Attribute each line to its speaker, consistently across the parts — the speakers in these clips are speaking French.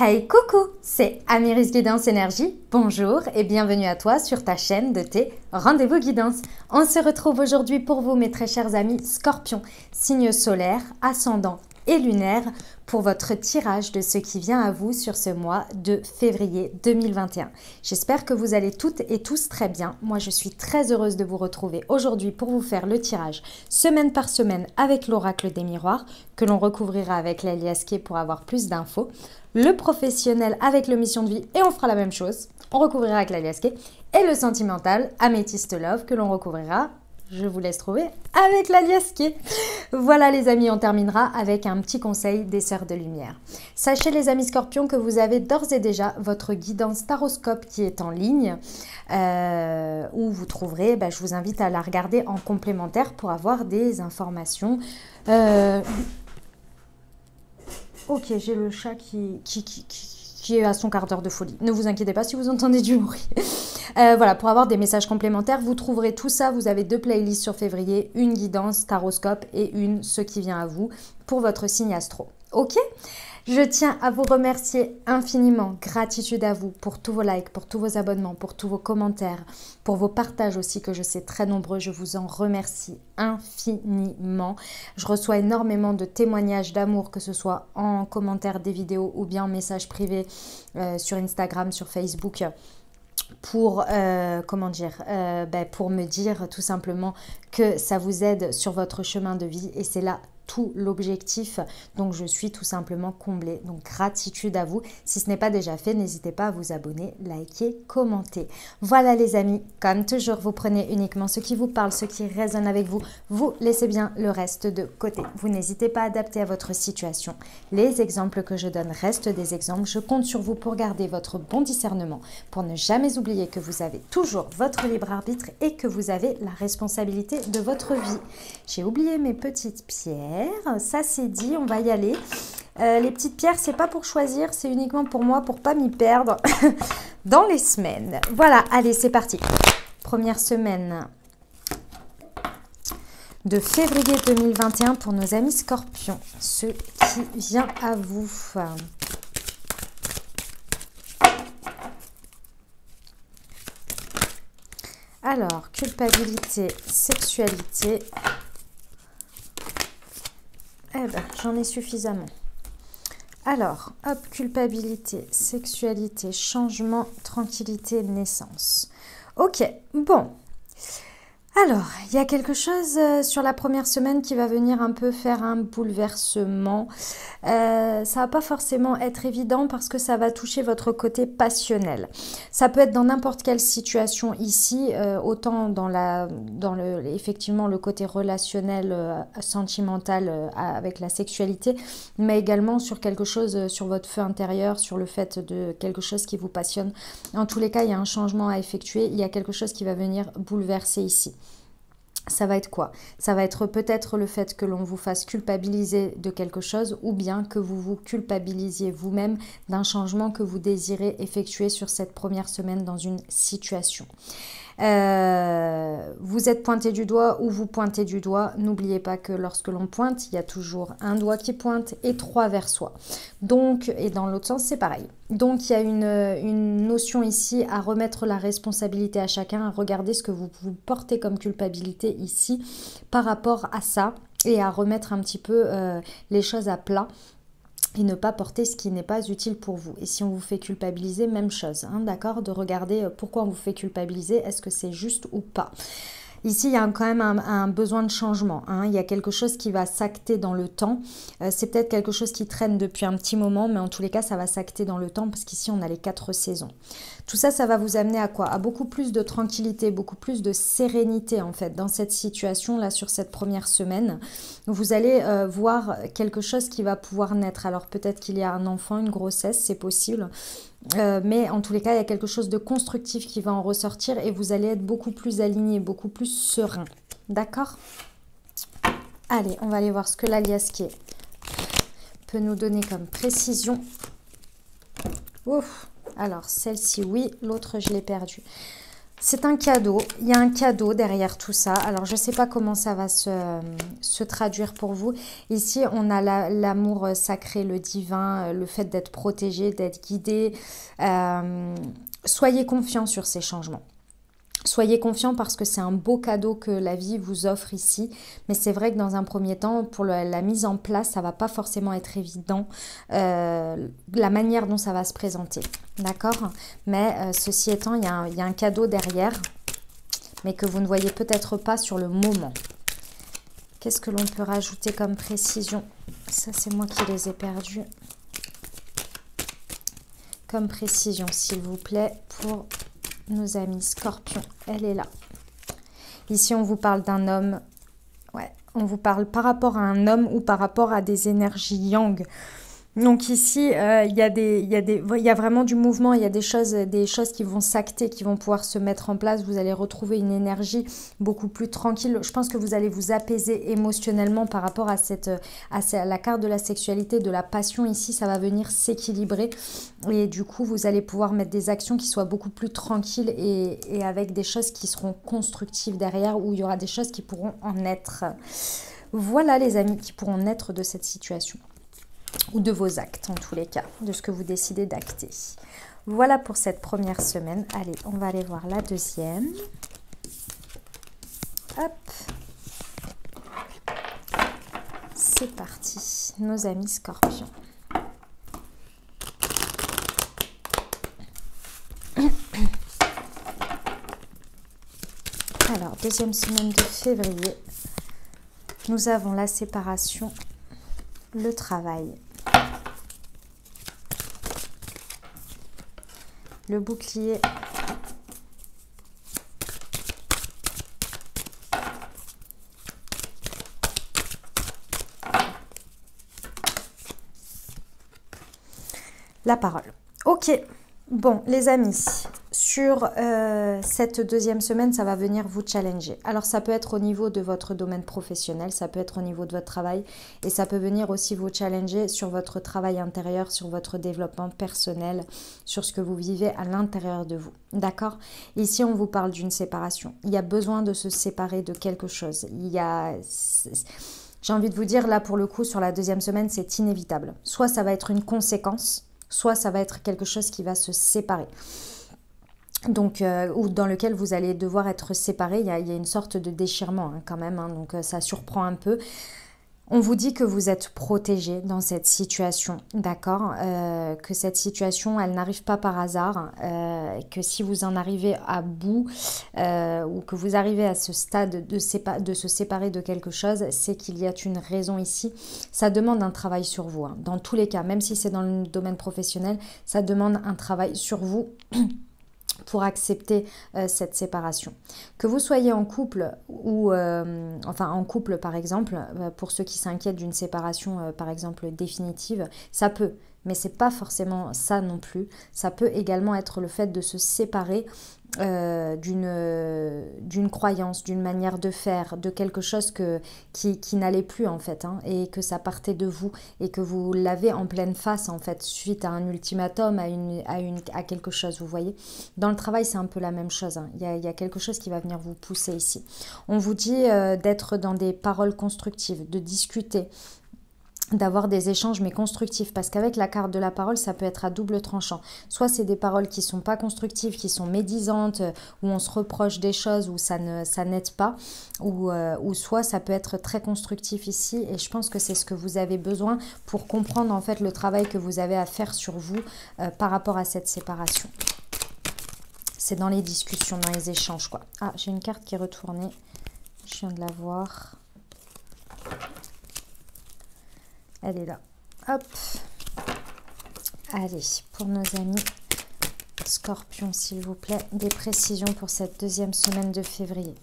Speaker 1: Hey coucou, c'est Amiris Guidance Énergie. Bonjour et bienvenue à toi sur ta chaîne de tes rendez-vous guidance. On se retrouve aujourd'hui pour vous mes très chers amis Scorpions, signe solaire, ascendant et lunaire pour votre tirage de ce qui vient à vous sur ce mois de février 2021. J'espère que vous allez toutes et tous très bien. Moi, je suis très heureuse de vous retrouver aujourd'hui pour vous faire le tirage semaine par semaine avec l'oracle des miroirs que l'on recouvrira avec l'Aliasqué pour avoir plus d'infos. Le professionnel avec le mission de vie et on fera la même chose. On recouvrira avec l'Aliasqué et le sentimental Améthyste Love que l'on recouvrira. Je vous laisse trouver avec l'Aliasqué. Voilà les amis, on terminera avec un petit conseil des Sœurs de Lumière. Sachez les amis Scorpions que vous avez d'ores et déjà votre guidance Taroscope qui est en ligne où vous trouverez, je vous invite à la regarder en complémentaire pour avoir des informations. Ok, j'ai le chat qui est à son quart d'heure de folie. Ne vous inquiétez pas si vous entendez du bruit. Voilà, pour avoir des messages complémentaires, vous trouverez tout ça. Vous avez 2 playlists sur février, une guidance taroscope et une ce qui vient à vous pour votre signe astro. Ok ? Je tiens à vous remercier infiniment, gratitude à vous pour tous vos likes, pour tous vos abonnements, pour tous vos commentaires, pour vos partages aussi que je sais très nombreux. Je vous en remercie infiniment. Je reçois énormément de témoignages d'amour, que ce soit en commentaire des vidéos ou bien en message privé sur Instagram, sur Facebook. Pour pour me dire tout simplement que ça vous aide sur votre chemin de vie et c'est là tout l'objectif. Donc je suis tout simplement comblée. Donc gratitude à vous. Si ce n'est pas déjà fait, n'hésitez pas à vous abonner, liker, commenter. Voilà les amis, comme toujours, vous prenez uniquement ce qui vous parle, ce qui résonne avec vous. Vous laissez bien le reste de côté. Vous n'hésitez pas à adapter à votre situation. Les exemples que je donne restent des exemples. Je compte sur vous pour garder votre bon discernement, pour ne jamais oublier que vous avez toujours votre libre arbitre et que vous avez la responsabilité de votre vie. J'ai oublié mes petites pierres. Ça c'est dit, on va y aller. Les petites pierres, c'est pas pour choisir, c'est uniquement pour moi, pour pas m'y perdre dans les semaines. Voilà, allez, c'est parti. Première semaine de février 2021 pour nos amis Scorpions. Ce qui vient à vous. Alors, culpabilité, sexualité. J'en ai suffisamment. Alors, hop, culpabilité, sexualité, changement, tranquillité, naissance. Ok, bon. Alors, il y a quelque chose sur la première semaine qui va venir un peu faire un bouleversement. Ça va pas forcément être évident parce que ça va toucher votre côté passionnel. Ça peut être dans n'importe quelle situation ici, autant effectivement le côté relationnel, sentimental avec la sexualité, mais également sur quelque chose, sur votre feu intérieur, sur le fait de quelque chose qui vous passionne. En tous les cas, il y a un changement à effectuer, il y a quelque chose qui va venir bouleverser ici. Ça va être quoi? Ça va être peut-être le fait que l'on vous fasse culpabiliser de quelque chose ou bien que vous vous culpabilisiez vous-même d'un changement que vous désirez effectuer sur cette première semaine dans une situation. Vous êtes pointé du doigt ou vous pointez du doigt. N'oubliez pas que lorsque l'on pointe, il y a toujours un doigt qui pointe et 3 vers soi. Donc, et dans l'autre sens, c'est pareil. Donc, il y a une notion ici à remettre la responsabilité à chacun, à regarder ce que vous portez comme culpabilité ici par rapport à ça et à remettre un petit peu les choses à plat. Et ne pas porter ce qui n'est pas utile pour vous. Et si on vous fait culpabiliser, même chose, hein, d'accord? De regarder pourquoi on vous fait culpabiliser, est-ce que c'est juste ou pas? Ici, il y a quand même un besoin de changement. Hein. Il y a quelque chose qui va s'acter dans le temps. C'est peut-être quelque chose qui traîne depuis un petit moment, mais en tous les cas, ça va s'acter dans le temps parce qu'ici, on a les 4 saisons. Tout ça, ça va vous amener à quoi? À beaucoup plus de tranquillité, beaucoup plus de sérénité en fait dans cette situation-là, sur cette première semaine. Vous allez voir quelque chose qui va pouvoir naître. Alors peut-être qu'il y a un enfant, une grossesse, c'est possible. Mais en tous les cas, il y a quelque chose de constructif qui va en ressortir et vous allez être beaucoup plus aligné, beaucoup plus serein. D'accord? Allez, on va aller voir ce que l'Aliasqué peut nous donner comme précision. Ouf. Alors, celle-ci, oui. L'autre, je l'ai perdue. C'est un cadeau, il y a un cadeau derrière tout ça. Alors, je ne sais pas comment ça va se traduire pour vous. Ici, on a l'amour sacré, le divin, le fait d'être protégé, d'être guidé. Soyez confiants sur ces changements. Soyez confiants parce que c'est un beau cadeau que la vie vous offre ici. Mais c'est vrai que dans un premier temps, pour la mise en place, ça ne va pas forcément être évident. La manière dont ça va se présenter. D'accord? Mais ceci étant, il y a un cadeau derrière. Mais que vous ne voyez peut-être pas sur le moment. Qu'est-ce que l'on peut rajouter comme précision? Ça, c'est moi qui les ai perdus. Comme précision, s'il vous plaît, pour nos amis Scorpion. Elle est là. Ici, on vous parle d'un homme. Ouais, on vous parle par rapport à un homme ou par rapport à des énergies yang. Donc ici, il y a vraiment du mouvement, il y a des choses qui vont s'acter, qui vont pouvoir se mettre en place. Vous allez retrouver une énergie beaucoup plus tranquille. Je pense que vous allez vous apaiser émotionnellement par rapport à la carte de la sexualité, de la passion. Ici, ça va venir s'équilibrer. Et du coup, vous allez pouvoir mettre des actions qui soient beaucoup plus tranquilles et avec des choses qui seront constructives derrière, où il y aura des choses qui pourront en être. Voilà les amis, qui pourront naître de cette situation. Ou de vos actes en tous les cas, de ce que vous décidez d'acter. Voilà pour cette première semaine. Allez, on va aller voir la deuxième. Hop. C'est parti, nos amis Scorpions. Alors, deuxième semaine de février, nous avons la séparation, le travail, le bouclier, la parole. Ok, bon les amis, sur cette deuxième semaine, ça va venir vous challenger. Alors ça peut être au niveau de votre domaine professionnel, ça peut être au niveau de votre travail et ça peut venir aussi vous challenger sur votre travail intérieur, sur votre développement personnel, sur ce que vous vivez à l'intérieur de vous. D'accord? Ici, on vous parle d'une séparation. Il y a besoin de se séparer de quelque chose. J'ai envie de vous dire, là pour le coup, sur la deuxième semaine, c'est inévitable. Soit ça va être une conséquence, soit ça va être quelque chose qui va se séparer. Donc, ou dans lequel vous allez devoir être séparés. Il y a une sorte de déchirement hein, quand même, hein, donc ça surprend un peu. On vous dit que vous êtes protégé dans cette situation, d'accord, que cette situation, elle n'arrive pas par hasard, que si vous en arrivez à bout ou que vous arrivez à ce stade de se séparer de quelque chose, c'est qu'il y a une raison ici. Ça demande un travail sur vous, hein. Dans tous les cas, même si c'est dans le domaine professionnel, ça demande un travail sur vous pour accepter cette séparation. Que vous soyez en couple ou enfin en couple par exemple, pour ceux qui s'inquiètent d'une séparation par exemple définitive, ça peut, mais c'est pas forcément ça non plus. Ça peut également être le fait de se séparer d'une croyance, d'une manière de faire, de quelque chose qui n'allait plus en fait, hein, et que ça partait de vous et que vous l'avez en pleine face en fait, suite à un ultimatum, à quelque chose, vous voyez. Dans le travail, c'est un peu la même chose, hein. Il y a quelque chose qui va venir vous pousser ici. On vous dit d'être dans des paroles constructives, de discuter, d'avoir des échanges mais constructifs, parce qu'avec la carte de la parole, ça peut être à double tranchant. Soit c'est des paroles qui sont pas constructives, qui sont médisantes, où on se reproche des choses, où ça n'aide pas, ou soit ça peut être très constructif ici, et je pense que c'est ce que vous avez besoin pour comprendre en fait le travail que vous avez à faire sur vous par rapport à cette séparation. C'est dans les discussions, dans les échanges quoi. Ah, j'ai une carte qui est retournée, je viens de la voir. Elle est là. Hop. Allez, pour nos amis Scorpions, s'il vous plaît, des précisions pour cette deuxième semaine de février.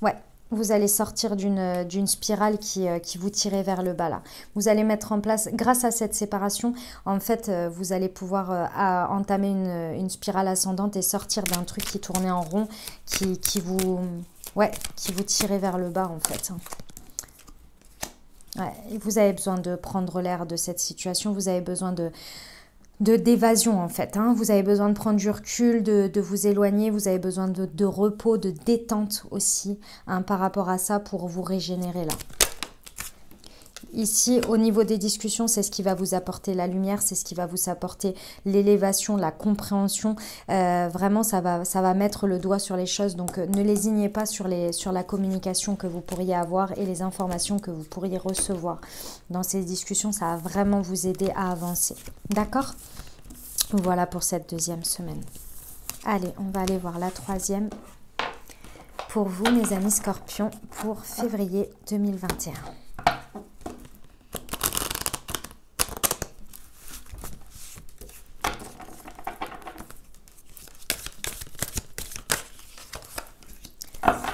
Speaker 1: Ouais, vous allez sortir d'une spirale qui vous tirait vers le bas là. Vous allez mettre en place, grâce à cette séparation, en fait, vous allez pouvoir entamer une spirale ascendante et sortir d'un truc qui tournait en rond, qui vous tirait vers le bas en fait. Ouais, vous avez besoin de prendre l'air de cette situation, vous avez besoin de d'évasion en fait. Hein. Vous avez besoin de prendre du recul, de vous éloigner, vous avez besoin de repos, de détente aussi hein, par rapport à ça pour vous régénérer là. Ici, au niveau des discussions, c'est ce qui va vous apporter la lumière, c'est ce qui va vous apporter l'élévation, la compréhension. Vraiment, ça va mettre le doigt sur les choses. Donc, ne lésignez pas sur la communication que vous pourriez avoir et les informations que vous pourriez recevoir. Dans ces discussions, ça va vraiment vous aider à avancer. D'accord? Voilà pour cette deuxième semaine. Allez, on va aller voir la troisième. Pour vous, mes amis Scorpions, pour février 2021.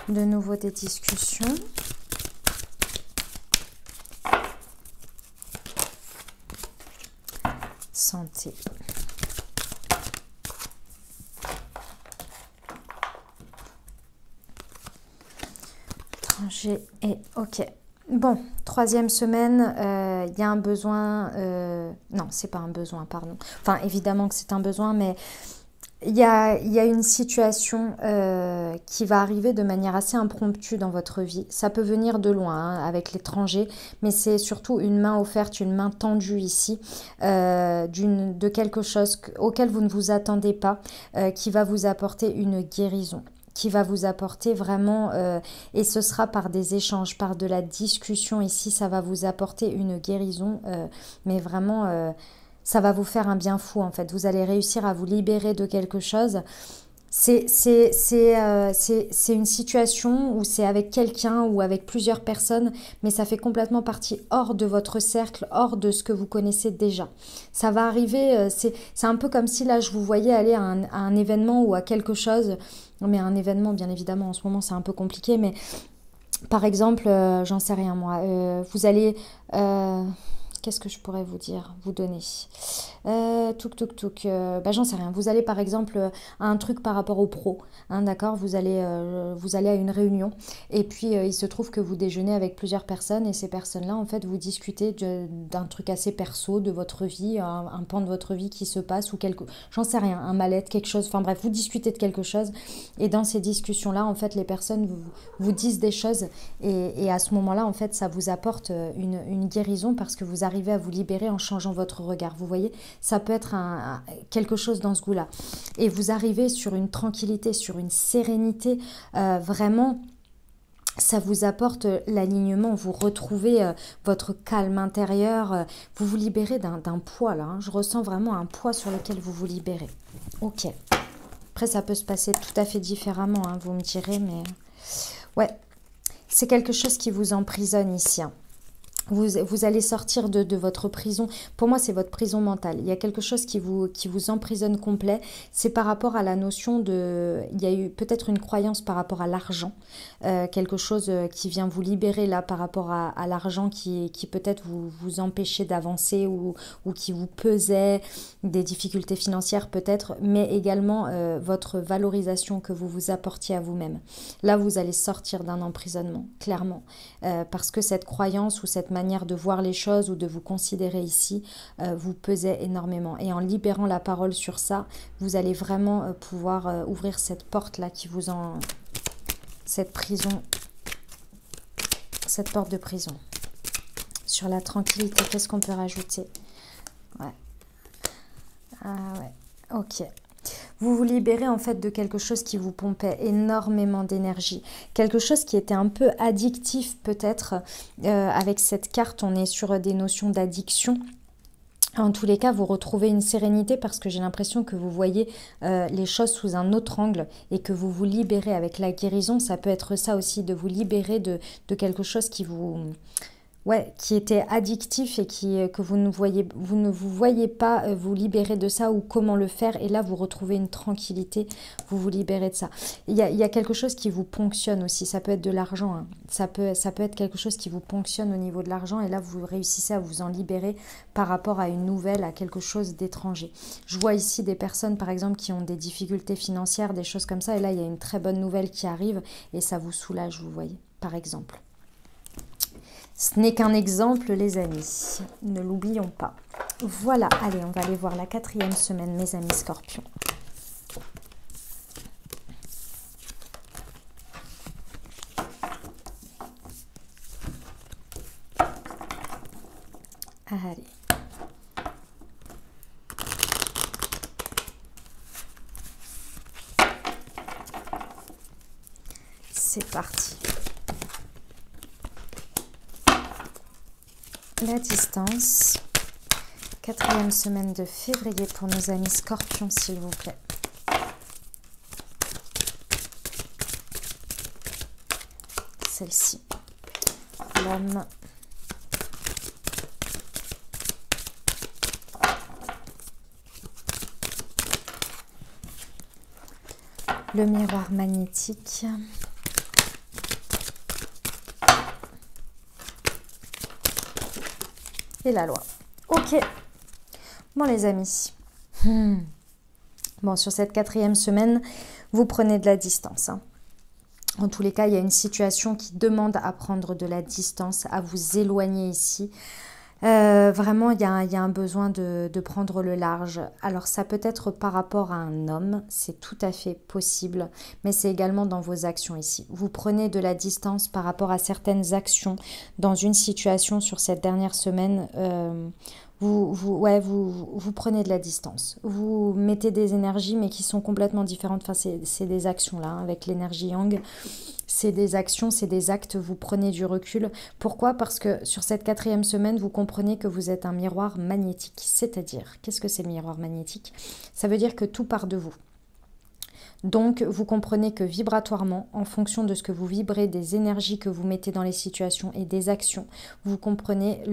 Speaker 1: De nouveau des discussions. Santé. Étranger et ok. Bon, troisième semaine, il y a un besoin. Non, c'est pas un besoin, pardon. Enfin, évidemment que c'est un besoin, mais il y a une situation qui va arriver de manière assez impromptue dans votre vie. Ça peut venir de loin hein, avec l'étranger, mais c'est surtout une main offerte, une main tendue ici, de quelque chose auquel vous ne vous attendez pas, qui va vous apporter une guérison, qui va vous apporter vraiment, et ce sera par des échanges, par de la discussion ici, ça va vous apporter une guérison, mais vraiment... ça va vous faire un bien fou en fait. Vous allez réussir à vous libérer de quelque chose. C'est une situation où c'est avec quelqu'un ou avec plusieurs personnes, mais ça fait complètement partie hors de votre cercle, hors de ce que vous connaissez déjà. Ça va arriver, c'est un peu comme si là je vous voyais aller à un événement ou à quelque chose. Non mais un événement bien évidemment en ce moment c'est un peu compliqué, mais par exemple, j'en sais rien moi, vous allez... qu'est-ce que je pourrais vous dire, vous donner j'en sais rien. Vous allez par exemple à un truc par rapport au pro, hein, d'accord, vous allez à une réunion et puis il se trouve que vous déjeunez avec plusieurs personnes et ces personnes-là, en fait, vous discutez d'un truc assez perso de votre vie, un pan de votre vie qui se passe ou j'en sais rien, un mal-être, quelque chose, enfin bref, vous discutez de quelque chose et dans ces discussions-là, en fait, les personnes vous disent des choses et à ce moment-là, en fait, ça vous apporte une guérison parce que vous arrivez à vous libérer en changeant votre regard. Vous voyez, ça peut être quelque chose dans ce goût-là. Et vous arrivez sur une tranquillité, sur une sérénité, vraiment... ça vous apporte l'alignement, vous retrouvez votre calme intérieur, vous vous libérez d'un poids là, hein. Je ressens vraiment un poids sur lequel vous vous libérez. Ok. Après, ça peut se passer tout à fait différemment, hein, vous me direz, mais... ouais, c'est quelque chose qui vous emprisonne ici, hein. Vous allez sortir de votre prison. Pour moi, c'est votre prison mentale. Il y a quelque chose qui vous emprisonne complet. C'est par rapport à la notion de... il y a eu peut-être une croyance par rapport à l'argent. Quelque chose qui vient vous libérer là par rapport à l'argent qui peut-être vous empêchait d'avancer ou qui vous pesait, des difficultés financières peut-être, mais également votre valorisation que vous vous apportiez à vous-même. Là, vous allez sortir d'un emprisonnement, clairement. Parce que cette croyance ou cette manière de voir les choses ou de vous considérer ici vous pesait énormément. Et en libérant la parole sur ça, vous allez vraiment pouvoir ouvrir cette porte-là qui vous en... cette prison, cette porte de prison. Sur la tranquillité, qu'est-ce qu'on peut rajouter? Ouais. Ah ouais, ok. Vous vous libérez en fait de quelque chose qui vous pompait énormément d'énergie. Quelque chose qui était un peu addictif peut-être. Avec cette carte, on est sur des notions d'addiction. En tous les cas, vous retrouvez une sérénité parce que j'ai l'impression que vous voyez les choses sous un autre angle et que vous vous libérez avec la guérison. Ça peut être ça aussi, de vous libérer de quelque chose qui vous... ouais, qui était addictif et que vous ne vous voyez pas vous libérer de ça ou comment le faire. Et là, vous retrouvez une tranquillité, vous vous libérez de ça. Il y a quelque chose qui vous ponctionne aussi. Ça peut être de l'argent, hein. Ça peut être quelque chose qui vous ponctionne au niveau de l'argent. Et là, vous réussissez à vous en libérer par rapport à une nouvelle, à quelque chose d'étranger. Je vois ici des personnes, par exemple, qui ont des difficultés financières, des choses comme ça. Et là, il y a une très bonne nouvelle qui arrive et ça vous soulage, vous voyez, par exemple. Ce n'est qu'un exemple, les amis. Ne l'oublions pas. Voilà, allez, on va aller voir la 4e semaine, mes amis Scorpions. Allez. C'est parti. La distance. 4e semaine de février pour nos amis Scorpions, s'il vous plaît. Celle-ci. L'homme. Le miroir magnétique. Et la loi. Ok. Bon les amis. Bon, sur cette 4e semaine, vous prenez de la distance. Hein. En tous les cas, il y a une situation qui demande à prendre de la distance, à vous éloigner ici. Vraiment, il y a un besoin de prendre le large. Alors, ça peut être par rapport à un homme, c'est tout à fait possible, mais c'est également dans vos actions ici. Vous prenez de la distance par rapport à certaines actions dans une situation sur cette dernière semaine. Vous prenez de la distance. Vous mettez des énergies, mais qui sont complètement différentes. Enfin, c'est des actions là, hein, avec l'énergie yang. C'est des actions, c'est des actes, vous prenez du recul. Pourquoi? Parce que sur cette 4e semaine, vous comprenez que vous êtes un miroir magnétique. C'est-à-dire, qu'est-ce que c'est le miroir magnétique? Ça veut dire que tout part de vous. Donc, vous comprenez que vibratoirement, en fonction de ce que vous vibrez, des énergies que vous mettez dans les situations et des actions, vous comprenez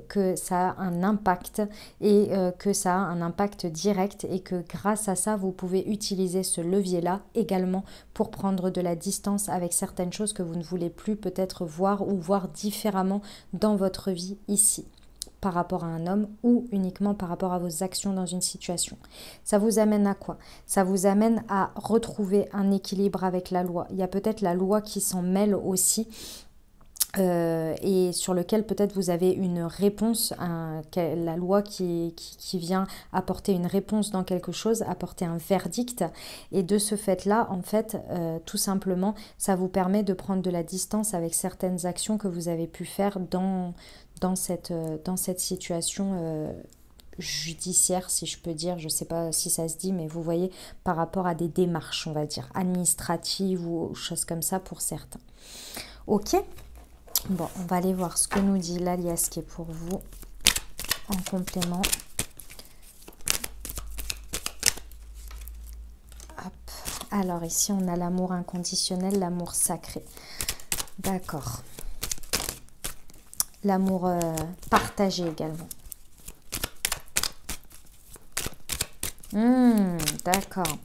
Speaker 1: que ça a un impact et que ça a un impact direct et que grâce à ça, vous pouvez utiliser ce levier-là également pour prendre de la distance avec certaines choses que vous ne voulez plus peut-être voir ou voir différemment dans votre vie ici, par rapport à un homme ou uniquement par rapport à vos actions dans une situation. Ça vous amène à quoi? Ça vous amène à retrouver un équilibre avec la loi. Il y a peut-être la loi qui s'en mêle aussi et sur lequel peut-être vous avez une réponse, la loi qui vient apporter une réponse dans quelque chose, apporter un verdict. Et de ce fait-là, en fait, tout simplement, ça vous permet de prendre de la distance avec certaines actions que vous avez pu faire dans cette situation judiciaire, si je peux dire, je ne sais pas si ça se dit, mais vous voyez, par rapport à des démarches, on va dire, administratives ou choses comme ça pour certains. Ok? Bon, on va aller voir ce que nous dit l'alias qui est pour vous en complément. Hop. Alors ici, on a l'amour inconditionnel, l'amour sacré. D'accord. L'amour partagé également. D'accord.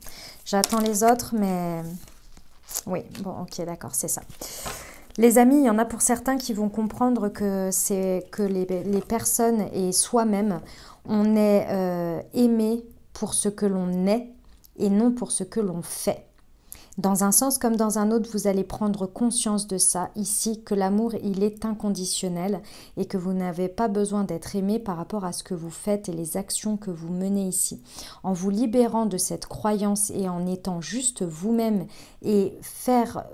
Speaker 1: J'attends les autres, mais... Oui, bon, ok, d'accord, c'est ça. Les amis, il y en a pour certains qui vont comprendre que c'est que les personnes et soi-même, on est aimé pour ce que l'on est et non pour ce que l'on fait. Dans un sens comme dans un autre, vous allez prendre conscience de ça ici, que l'amour, il est inconditionnel et que vous n'avez pas besoin d'être aimé par rapport à ce que vous faites et les actions que vous menez ici. En vous libérant de cette croyance et en étant juste vous-même et faire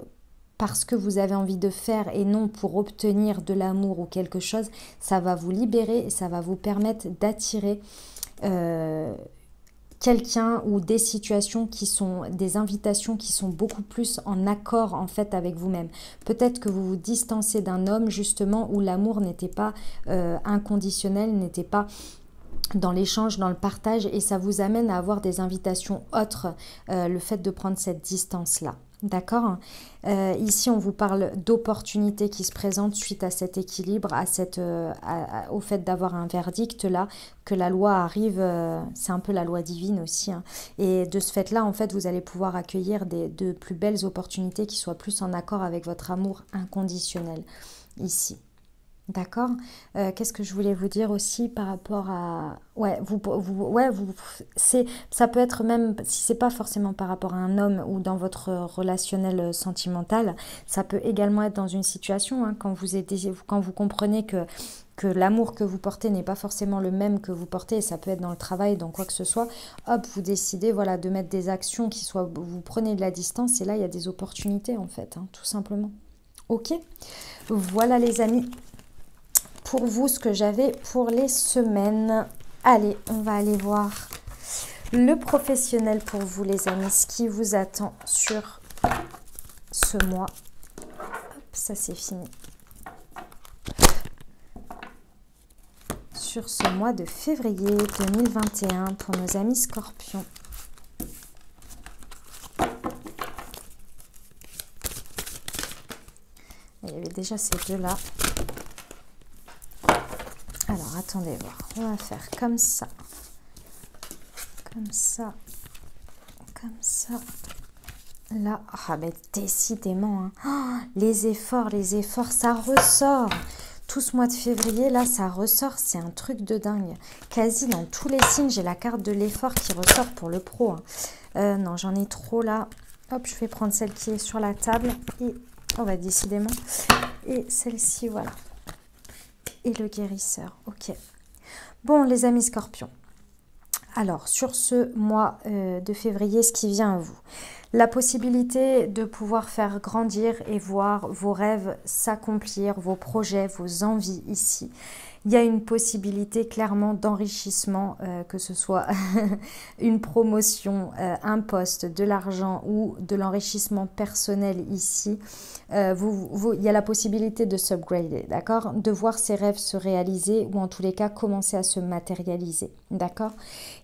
Speaker 1: parce que vous avez envie de faire et non pour obtenir de l'amour ou quelque chose, ça va vous libérer et ça va vous permettre d'attirer quelqu'un ou des situations qui sont des invitations qui sont beaucoup plus en accord en fait avec vous-même. Peut-être que vous vous distancez d'un homme justement où l'amour n'était pas inconditionnel, n'était pas dans l'échange, dans le partage et ça vous amène à avoir des invitations autres, le fait de prendre cette distance-là. D'accord. Ici, on vous parle d'opportunités qui se présentent suite à cet équilibre, au fait d'avoir un verdict là, que la loi arrive, c'est un peu la loi divine aussi. Hein, et de ce fait-là, en fait, vous allez pouvoir accueillir de plus belles opportunités qui soient plus en accord avec votre amour inconditionnel ici. D'accord. Qu'est-ce que je voulais vous dire aussi par rapport à... Ouais, ça peut être même, si c'est pas forcément par rapport à un homme ou dans votre relationnel sentimental, ça peut également être dans une situation, hein, quand vous comprenez que l'amour que vous portez n'est pas forcément le même que vous portez, et ça peut être dans le travail, dans quoi que ce soit, hop, vous décidez voilà, de mettre des actions qui soient... Vous prenez de la distance et là, il y a des opportunités en fait, hein, tout simplement. Ok. Voilà les amis, pour vous ce que j'avais pour les semaines. Allez, on va aller voir le professionnel pour vous les amis, ce qui vous attend sur ce mois. Hop, ça c'est fini. Sur ce mois de février 2021 pour nos amis Scorpions. Il y avait déjà ces deux-là. Alors, attendez voir. On va faire comme ça. Comme ça. Comme ça. Là. Ah, ben décidément. Hein. Oh, les efforts, ça ressort. Tout ce mois de février, là, ça ressort. C'est un truc de dingue. Quasi dans tous les signes, j'ai la carte de l'effort qui ressort pour le pro. Hein. Non, j'en ai trop là. Hop, je vais prendre celle qui est sur la table. Et on va décidément. Et celle-ci, voilà. Et le guérisseur. Ok. Bon, les amis Scorpions. Alors, sur ce mois de février, ce qui vient à vous. La possibilité de pouvoir faire grandir et voir vos rêves s'accomplir, vos projets, vos envies ici. Il y a une possibilité clairement d'enrichissement, que ce soit une promotion, un poste, de l'argent ou de l'enrichissement personnel ici. Il y a la possibilité de s'upgrader, d'accord? De voir ses rêves se réaliser ou en tous les cas commencer à se matérialiser, d'accord?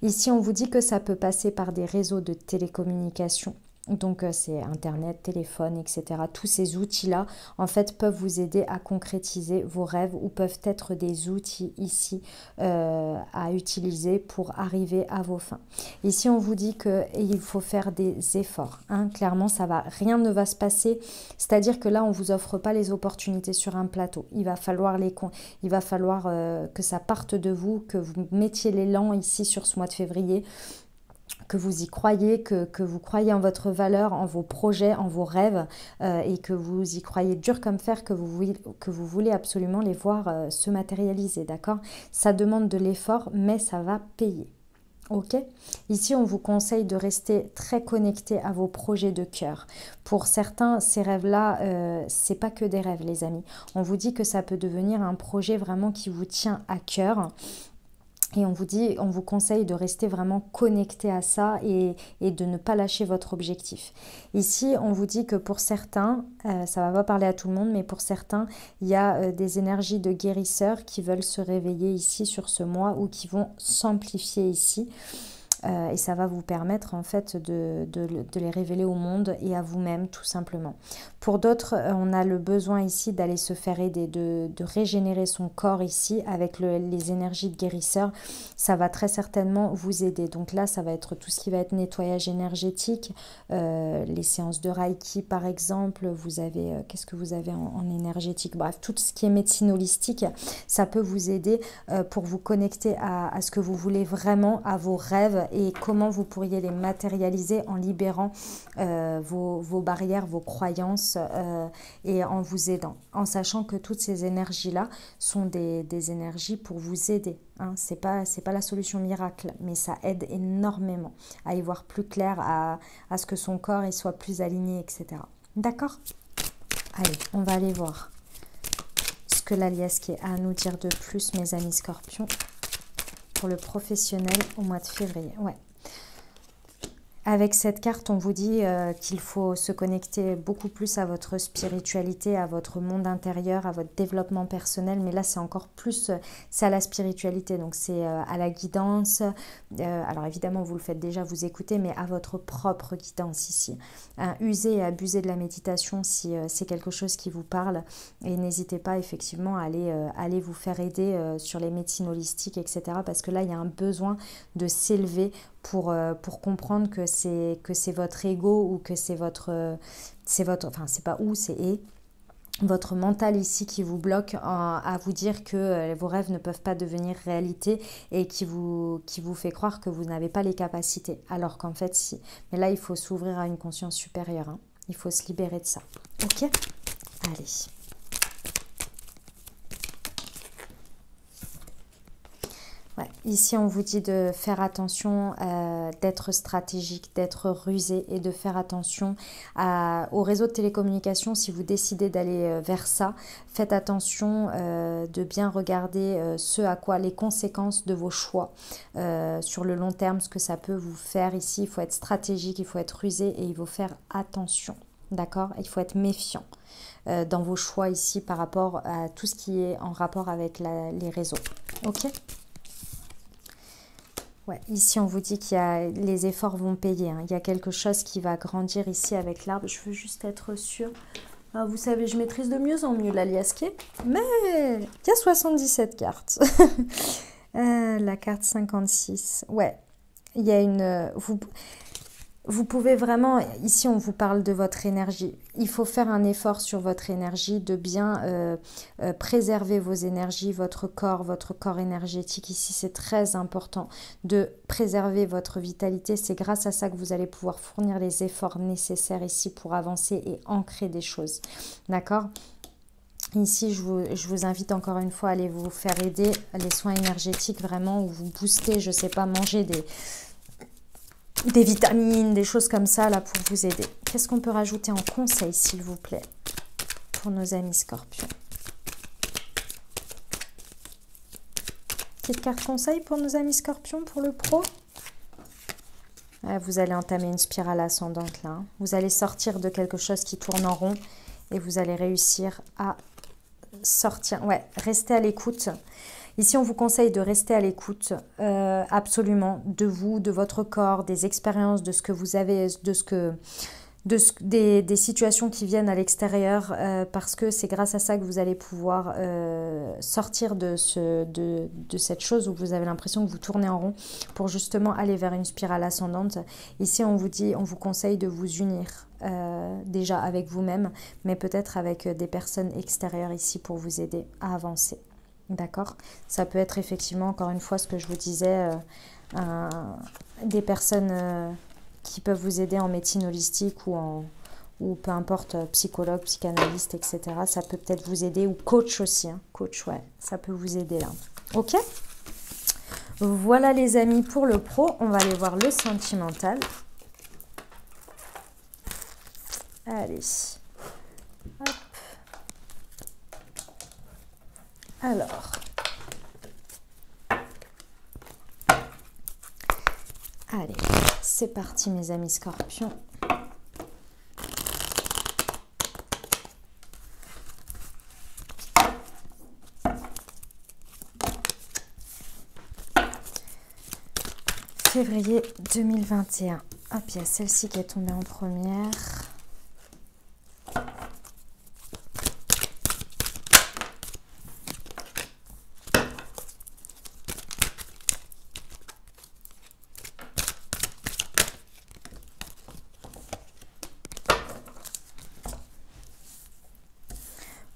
Speaker 1: Ici, on vous dit que ça peut passer par des réseaux de télécommunications. Donc, c'est Internet, téléphone, etc. Tous ces outils-là, en fait, peuvent vous aider à concrétiser vos rêves ou peuvent être des outils ici à utiliser pour arriver à vos fins. Ici, on vous dit qu'il faut faire des efforts. Hein. Clairement, rien ne va se passer. C'est-à-dire que là, on ne vous offre pas les opportunités sur un plateau. Il va falloir que ça parte de vous, que vous mettiez l'élan ici sur ce mois de février, que vous y croyez, que vous croyez en votre valeur, en vos projets, en vos rêves, et que vous y croyez dur comme fer, que vous voulez absolument les voir se matérialiser, d'accord? Ça demande de l'effort, mais ça va payer. Ok. Ici, on vous conseille de rester très connecté à vos projets de cœur. Pour certains, ces rêves-là, c'est pas que des rêves, les amis. On vous dit que ça peut devenir un projet vraiment qui vous tient à cœur. Et on vous conseille de rester vraiment connecté à ça et de ne pas lâcher votre objectif. Ici, on vous dit que pour certains, ça ne va pas parler à tout le monde, mais pour certains, il y a des énergies de guérisseurs qui veulent se réveiller ici sur ce mois ou qui vont s'amplifier ici. Et ça va vous permettre en fait de les révéler au monde et à vous-même tout simplement. Pour d'autres, on a le besoin ici d'aller se faire aider, de régénérer son corps ici avec les énergies de guérisseur. Ça va très certainement vous aider. Donc là, ça va être tout ce qui va être nettoyage énergétique, les séances de Reiki par exemple. Vous avez, qu'est-ce que vous avez en énergétique? Bref, tout ce qui est médecine holistique, ça peut vous aider pour vous connecter à ce que vous voulez vraiment, à vos rêves et comment vous pourriez les matérialiser en libérant vos barrières, vos croyances et en vous aidant, en sachant que toutes ces énergies-là sont des énergies pour vous aider. Hein. C'est pas la solution miracle, mais ça aide énormément à y voir plus clair, à ce que son corps il soit plus aligné, etc. D'accord? Allez, on va aller voir ce que l'Aliasque a à nous dire de plus, mes amis Scorpions. Pour le professionnel au mois de février. Ouais. Avec cette carte, on vous dit qu'il faut se connecter beaucoup plus à votre spiritualité, à votre monde intérieur, à votre développement personnel. Mais là, c'est encore plus, c'est à la spiritualité, donc c'est à la guidance. Alors évidemment, vous le faites déjà, vous écoutez, mais à votre propre guidance ici. Usez et abusez de la méditation si c'est quelque chose qui vous parle. Et n'hésitez pas effectivement à aller vous faire aider sur les médecines holistiques, etc. Parce que là, il y a un besoin de s'élever pour comprendre que c'est votre ego ou que c'est votre enfin c'est pas ou, c'est et votre mental ici qui vous bloque à vous dire que vos rêves ne peuvent pas devenir réalité et qui vous fait croire que vous n'avez pas les capacités. Alors qu'en fait, si. Mais là, il faut s'ouvrir à une conscience supérieure. Hein. Il faut se libérer de ça. Ok? Allez. Ouais. Ici, on vous dit de faire attention, d'être stratégique, d'être rusé et de faire attention au réseau de télécommunications. Si vous décidez d'aller vers ça, faites attention de bien regarder ce à quoi les conséquences de vos choix sur le long terme, ce que ça peut vous faire ici. Il faut être stratégique, il faut être rusé et il faut faire attention. D'accord? Il faut être méfiant dans vos choix ici par rapport à tout ce qui est en rapport avec les réseaux. Ok? Ouais, ici, on vous dit qu'il y a les efforts vont payer. Hein. Il y a quelque chose qui va grandir ici avec l'arbre. Je veux juste être sûre. Ah, vous savez, je maîtrise de mieux en mieux l'aliasqué. Mais il y a 77 cartes. La carte 56. Ouais, il y a une... Vous pouvez vraiment, ici on vous parle de votre énergie, il faut faire un effort sur votre énergie, de bien préserver vos énergies, votre corps énergétique. Ici c'est très important de préserver votre vitalité, c'est grâce à ça que vous allez pouvoir fournir les efforts nécessaires ici pour avancer et ancrer des choses, d'accord ? Ici, je vous invite encore une fois à aller vous faire aider, les soins énergétiques vraiment, où vous boostez, je ne sais pas, manger des vitamines, des choses comme ça, là, pour vous aider. Qu'est-ce qu'on peut rajouter en conseil, s'il vous plaît, pour nos amis scorpions? Petite carte conseil pour nos amis scorpions, pour le pro. Vous allez entamer une spirale ascendante, là. Hein. Vous allez sortir de quelque chose qui tourne en rond et vous allez réussir à sortir. Ouais, restez à l'écoute. Ici, on vous conseille de rester à l'écoute absolument de vous, de votre corps, des expériences, de ce que vous avez, des situations qui viennent à l'extérieur parce que c'est grâce à ça que vous allez pouvoir sortir de cette chose où vous avez l'impression que vous tournez en rond pour justement aller vers une spirale ascendante. Ici, on vous conseille de vous unir déjà avec vous-même, mais peut-être avec des personnes extérieures ici pour vous aider à avancer. D'accord? Ça peut être effectivement, encore une fois, ce que je vous disais, des personnes qui peuvent vous aider en médecine holistique ou peu importe, psychologue, psychanalyste, etc. Ça peut peut-être vous aider, ou coach aussi. Hein. Coach, ouais, ça peut vous aider là. Ok? Voilà les amis pour le pro. On va aller voir le sentimental. Allez. Hop. Alors, allez, c'est parti mes amis scorpions. Février 2021. Hop, il y a celle-ci qui est tombée en première.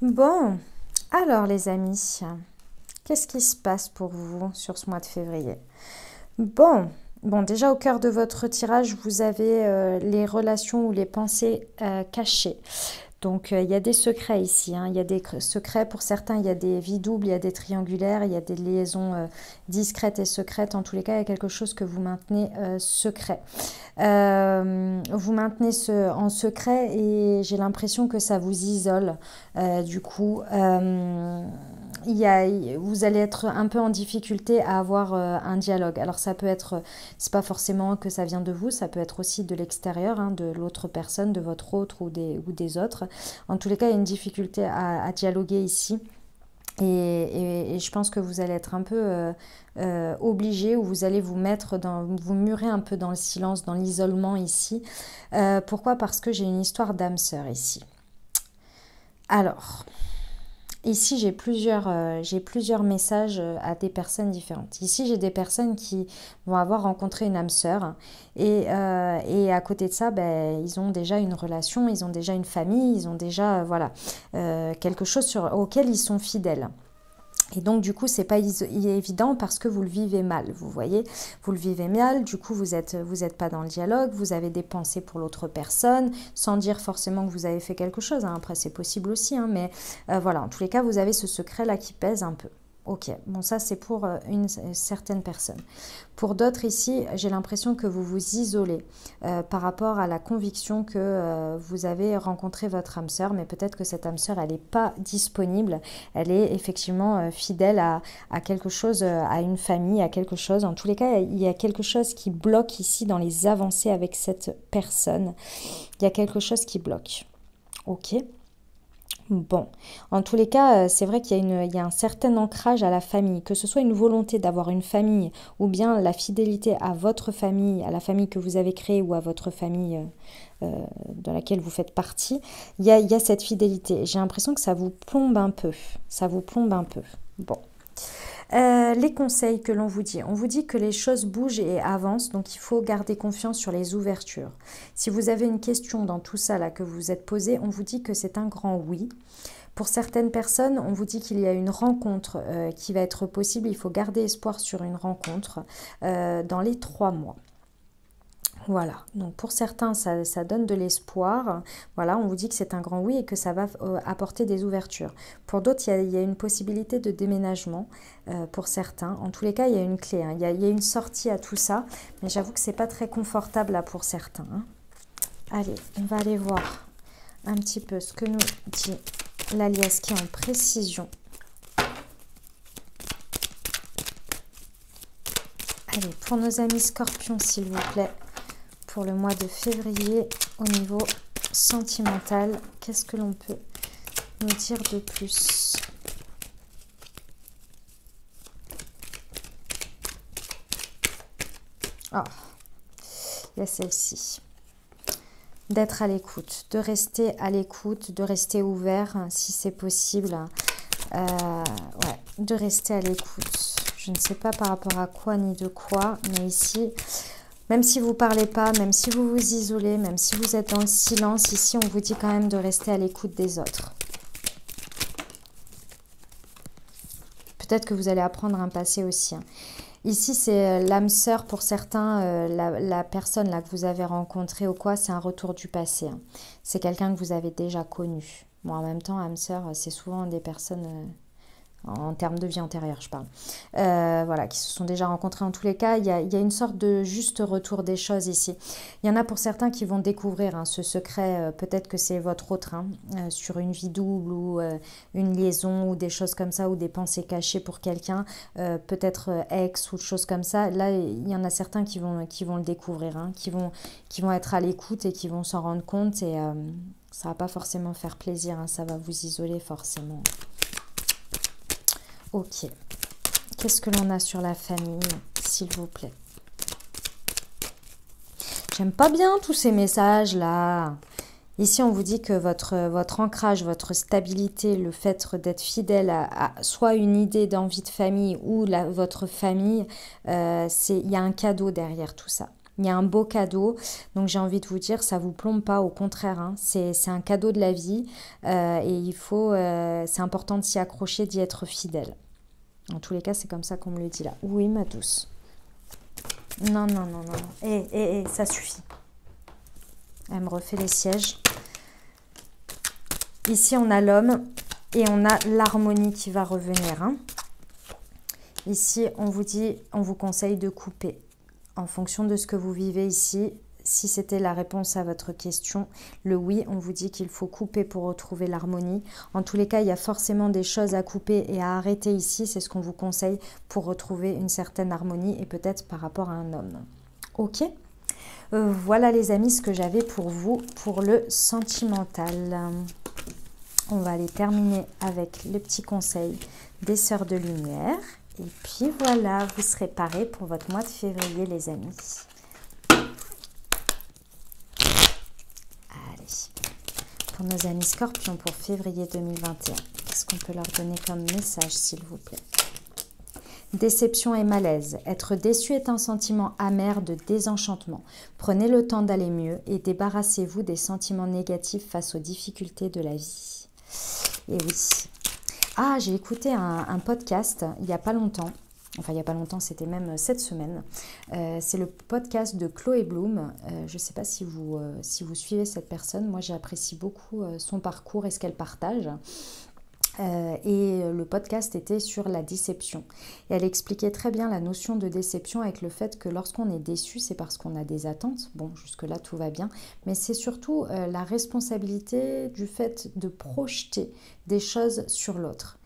Speaker 1: Bon, alors les amis, qu'est-ce qui se passe pour vous sur ce mois de février? Bon, déjà au cœur de votre tirage, vous avez les relations ou les pensées cachées. Donc, il y a des secrets ici. Hein. Il y a des secrets pour certains, il y a des vies doubles, il y a des triangulaires, il y a des liaisons discrètes et secrètes. En tous les cas, il y a quelque chose que vous maintenez secret. Vous maintenez en secret et j'ai l'impression que ça vous isole. Du coup, vous allez être un peu en difficulté à avoir un dialogue. Alors ça peut être, c'est pas forcément que ça vient de vous, ça peut être aussi de l'extérieur, hein, de l'autre personne, de votre autre ou des autres. En tous les cas, il y a une difficulté à dialoguer ici. Et je pense que vous allez être un peu obligé, ou vous allez vous murer un peu dans le silence, dans l'isolement ici. Pourquoi? Parce que j'ai une histoire d'âme sœur ici. Alors, Ici, j'ai plusieurs messages à des personnes différentes. Ici, j'ai des personnes qui vont avoir rencontré une âme sœur et à côté de ça, ben, ils ont déjà une relation, ils ont déjà une famille, ils ont déjà voilà, quelque chose auquel ils sont fidèles. Et donc, du coup, c'est pas évident parce que vous le vivez mal, vous voyez. Vous le vivez mal, du coup, vous êtes pas dans le dialogue, vous avez des pensées pour l'autre personne, sans dire forcément que vous avez fait quelque chose. Hein. Après, c'est possible aussi, hein, mais voilà, en tous les cas, vous avez ce secret-là qui pèse un peu. Ok, bon ça c'est pour une certaine personne. Pour d'autres ici, j'ai l'impression que vous vous isolez par rapport à la conviction que vous avez rencontré votre âme sœur, mais peut-être que cette âme sœur, elle n'est pas disponible, elle est effectivement fidèle à quelque chose, à une famille, à quelque chose. En tous les cas, il y a quelque chose qui bloque ici dans les avancées avec cette personne. Il y a quelque chose qui bloque. Ok. Bon, en tous les cas, c'est vrai qu'il y a un certain ancrage à la famille, que ce soit une volonté d'avoir une famille ou bien la fidélité à votre famille, à la famille que vous avez créée ou à votre famille dans laquelle vous faites partie, il y a cette fidélité. J'ai l'impression que ça vous plombe un peu, ça vous plombe un peu. Bon. Les conseils que l'on vous dit. On vous dit que les choses bougent et avancent, donc il faut garder confiance sur les ouvertures. Si vous avez une question dans tout ça là que vous vous êtes posé, on vous dit que c'est un grand oui. Pour certaines personnes, on vous dit qu'il y a une rencontre qui va être possible. Il faut garder espoir sur une rencontre dans les 3 mois. Voilà, donc pour certains, ça donne de l'espoir. Voilà, on vous dit que c'est un grand oui et que ça va apporter des ouvertures. Pour d'autres, il y a une possibilité de déménagement pour certains. En tous les cas, il y a une clé, hein. Il y a une sortie à tout ça, mais j'avoue que c'est pas très confortable là pour certains. Hein. Allez, on va aller voir un petit peu ce que nous dit l'alias qui est en précision. Allez, pour nos amis scorpions, s'il vous plaît. Pour le mois de février, au niveau sentimental, qu'est-ce que l'on peut nous dire de plus? Ah, il y a celle-ci. D'être à l'écoute, de rester à l'écoute, de rester ouvert si c'est possible. Ouais, de rester à l'écoute. Je ne sais pas par rapport à quoi ni de quoi, mais ici... Même si vous ne parlez pas, même si vous vous isolez, même si vous êtes dans le silence, ici, on vous dit quand même de rester à l'écoute des autres. Peut-être que vous allez apprendre un passé aussi. Hein. Ici, c'est l'âme sœur pour certains, la personne là que vous avez rencontrée ou quoi, c'est un retour du passé. Hein. C'est quelqu'un que vous avez déjà connu. Bon, en même temps, âme sœur, c'est souvent des personnes... en termes de vie antérieure, je parle. Voilà, qui se sont déjà rencontrés en tous les cas. Il y a une sorte de juste retour des choses ici. Il y en a pour certains qui vont découvrir hein, ce secret, peut-être que c'est votre autre, hein, sur une vie double ou une liaison ou des choses comme ça, ou des pensées cachées pour quelqu'un, peut-être ex ou des choses comme ça. Là, il y en a certains qui vont le découvrir, hein, qui vont être à l'écoute et qui vont s'en rendre compte. Et ça va pas forcément faire plaisir, hein, ça va vous isoler forcément. Ok. Qu'est-ce que l'on a sur la famille, s'il vous plaît? J'aime pas bien tous ces messages-là. Ici, on vous dit que votre ancrage, votre stabilité, le fait d'être fidèle à soit une idée d'envie de famille ou votre famille, il y a un cadeau derrière tout ça. Il y a un beau cadeau, donc j'ai envie de vous dire, ça ne vous plombe pas, au contraire, hein, c'est un cadeau de la vie et c'est important de s'y accrocher, d'y être fidèle. En tous les cas, c'est comme ça qu'on me le dit là. Oui, ma douce. Non, non, non, non. Ça suffit. Elle me refait les sièges. Ici, on a l'homme et on a l'harmonie qui va revenir. Hein. Ici, on vous conseille de couper. En fonction de ce que vous vivez ici, si c'était la réponse à votre question, le oui, on vous dit qu'il faut couper pour retrouver l'harmonie. En tous les cas, il y a forcément des choses à couper et à arrêter ici. C'est ce qu'on vous conseille pour retrouver une certaine harmonie et peut-être par rapport à un homme. Ok ? Voilà les amis ce que j'avais pour vous pour le sentimental. On va aller terminer avec le petit conseil des sœurs de lumière. Et puis voilà, vous serez parés pour votre mois de février, les amis. Allez, pour nos amis scorpions pour février 2021, Qu'est-ce qu'on peut leur donner comme message, s'il vous plaît? Déception et malaise. Être déçu est un sentiment amer de désenchantement. Prenez le temps d'aller mieux et débarrassez-vous des sentiments négatifs face aux difficultés de la vie. Et oui. Ah, j'ai écouté un podcast il n'y a pas longtemps. Enfin, il n'y a pas longtemps, c'était même cette semaine. C'est le podcast de Chloé Bloom. Je ne sais pas si vous suivez cette personne. Moi, j'apprécie beaucoup son parcours et ce qu'elle partage. Et le podcast était sur la déception. Et elle expliquait très bien la notion de déception avec le fait que lorsqu'on est déçu, c'est parce qu'on a des attentes. Bon, jusque-là, tout va bien. Mais c'est surtout la responsabilité du fait de projeter des choses sur l'autre.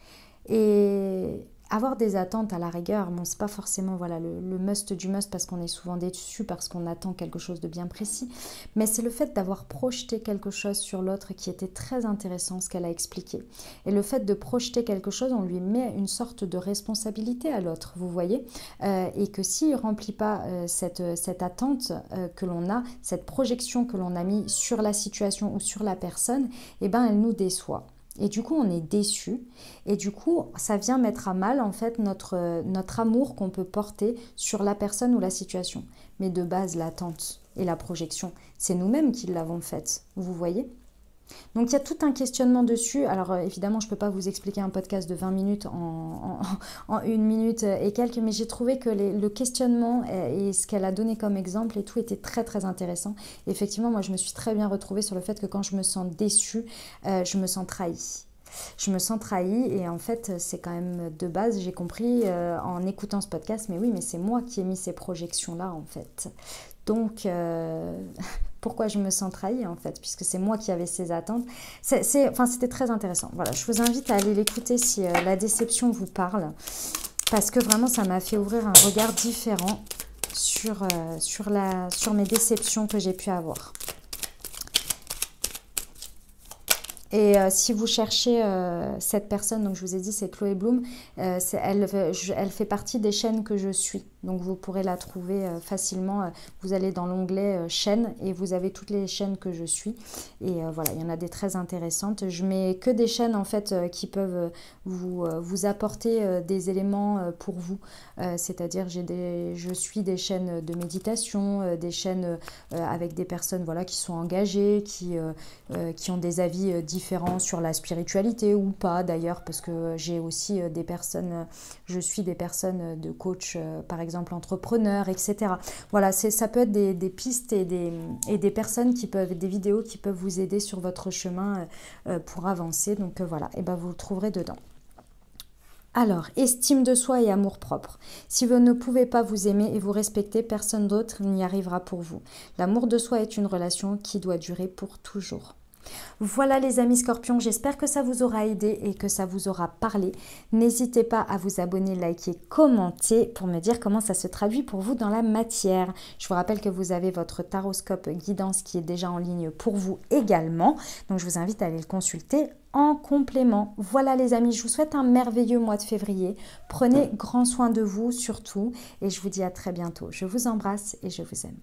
Speaker 1: Et avoir des attentes à la rigueur, bon, c'est pas forcément voilà, le must du must parce qu'on est souvent déçu, parce qu'on attend quelque chose de bien précis, mais c'est le fait d'avoir projeté quelque chose sur l'autre qui était très intéressant, ce qu'elle a expliqué. Et le fait de projeter quelque chose, on lui met une sorte de responsabilité à l'autre, vous voyez, et que s'il ne remplit pas cette attente que l'on a, cette projection que l'on a mis sur la situation ou sur la personne, eh ben, elle nous déçoit. Et du coup, on est déçu. Et du coup, ça vient mettre à mal, en fait, notre amour qu'on peut porter sur la personne ou la situation. Mais de base, l'attente et la projection, c'est nous-mêmes qui l'avons faite. Vous voyez ? Donc, il y a tout un questionnement dessus. Alors, évidemment, je ne peux pas vous expliquer un podcast de 20 minutes en 1 minute et quelques, mais j'ai trouvé que le questionnement et ce qu'elle a donné comme exemple et tout était très, très intéressant. Et effectivement, moi, je me suis très bien retrouvée sur le fait que quand je me sens déçue, je me sens trahie. Je me sens trahie et en fait, c'est quand même de base, j'ai compris en écoutant ce podcast, mais oui, mais c'est moi qui ai mis ces projections-là, en fait. Donc, pourquoi je me sens trahie, en fait, puisque c'est moi qui avais ces attentes. C'était très intéressant. Voilà, je vous invite à aller l'écouter si la déception vous parle, parce que vraiment, ça m'a fait ouvrir un regard différent sur mes déceptions que j'ai pu avoir. Et si vous cherchez cette personne, donc je vous ai dit, c'est Chloé Bloom, elle fait partie des chaînes que je suis. Donc vous pourrez la trouver facilement. Vous allez dans l'onglet chaînes et vous avez toutes les chaînes que je suis. Et voilà, il y en a des très intéressantes. Je mets que des chaînes en fait qui peuvent vous apporter des éléments pour vous. C'est-à-dire je suis des chaînes de méditation, des chaînes avec des personnes voilà, qui sont engagées, qui ont des avis différents sur la spiritualité ou pas d'ailleurs, parce que j'ai aussi des personnes, je suis des personnes de coach par exemple entrepreneurs, etc. Voilà, ça peut être des pistes et des personnes qui peuvent, des vidéos qui peuvent vous aider sur votre chemin pour avancer. Donc voilà, et ben vous le trouverez dedans. Alors, estime de soi et amour-propre. Si vous ne pouvez pas vous aimer et vous respecter, personne d'autre n'y arrivera pour vous. L'amour de soi est une relation qui doit durer pour toujours. Voilà les amis scorpions, j'espère que ça vous aura aidé et que ça vous aura parlé. N'hésitez pas à vous abonner, liker, commenter pour me dire comment ça se traduit pour vous dans la matière. Je vous rappelle que vous avez votre taroscope guidance qui est déjà en ligne pour vous également. Donc je vous invite à aller le consulter en complément. Voilà les amis, je vous souhaite un merveilleux mois de février. Prenez grand soin de vous surtout et je vous dis à très bientôt. Je vous embrasse et je vous aime.